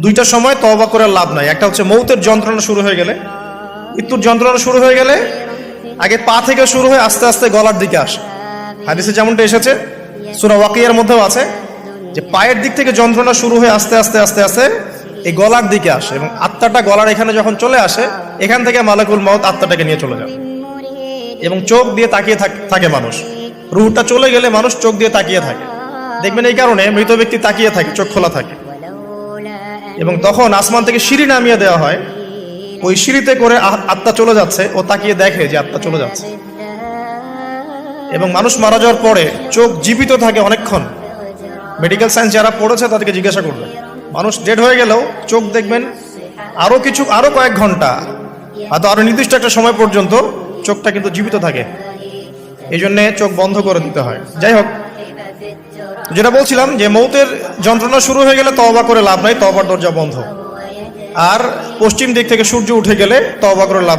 দুইটা সময় তওবা করে লাভ নাই। একটা হচ্ছে মৌতের যন্ত্রণা শুরু হয়ে গেলে, মৃত্যুর যন্ত্রণা শুরু হয়ে গেলে আগে পা থেকে শুরু হয়ে আস্তে আস্তে গলার দিকে আসে। হাদিসে যেমনটা এসেছে, সূরা ওয়াকিয়ার মধ্যেও আছে যে পায়ের দিক থেকে যন্ত্রণা শুরু হয়ে আস্তে আস্তে আস্তে আস্তে এই গলার দিকে আসে, এবং আত্মাটা গলার এখানে যখন চলে আসে, এখান থেকে মালাকুল মউত আত্মাটাকে নিয়ে চলে যায়। এবং চোখ দিয়ে তাকিয়ে থাকে মানুষ, রূহটা চলে গেলে মানুষ চোখ দিয়ে তাকিয়ে থাকে। দেখবেন এই কারণে মৃত ব্যক্তি তাকিয়ে থাকে, চোখ খোলা থাকে। এবং তখন আসমান থেকে সিঁড়ি নামিয়ে দেওয়া হয়, ওই সিঁড়িতে করে আত্মা চলে যাচ্ছে, ও তাকিয়ে দেখে যে আত্মা চলে যাচ্ছে। এবং মানুষ মারা যাওয়ার পরে চোখ জীবিত থাকে অনেকক্ষণ। মেডিকেল সায়েন্স যারা পড়েছে তাদেরকে জিজ্ঞাসা করবে, মানুষ ডেড হয়ে গেলেও চোখ দেখবেন আরো কয়েক ঘন্টা, হয়তো আরো নির্দিষ্ট একটা সময় পর্যন্ত চোখটা কিন্তু জীবিত থাকে। এই জন্যে চোখ বন্ধ করে দিতে হয়। যাই হোক, যেটা বলছিলাম যে মৌতের যন্ত্রণা শুরু হয়ে গেলে তওবা করে লাভ নাই, তওবার দরজা বন্ধ। আর পশ্চিম দিক থেকে সূর্য উঠে গেলে তওবা করে লাভ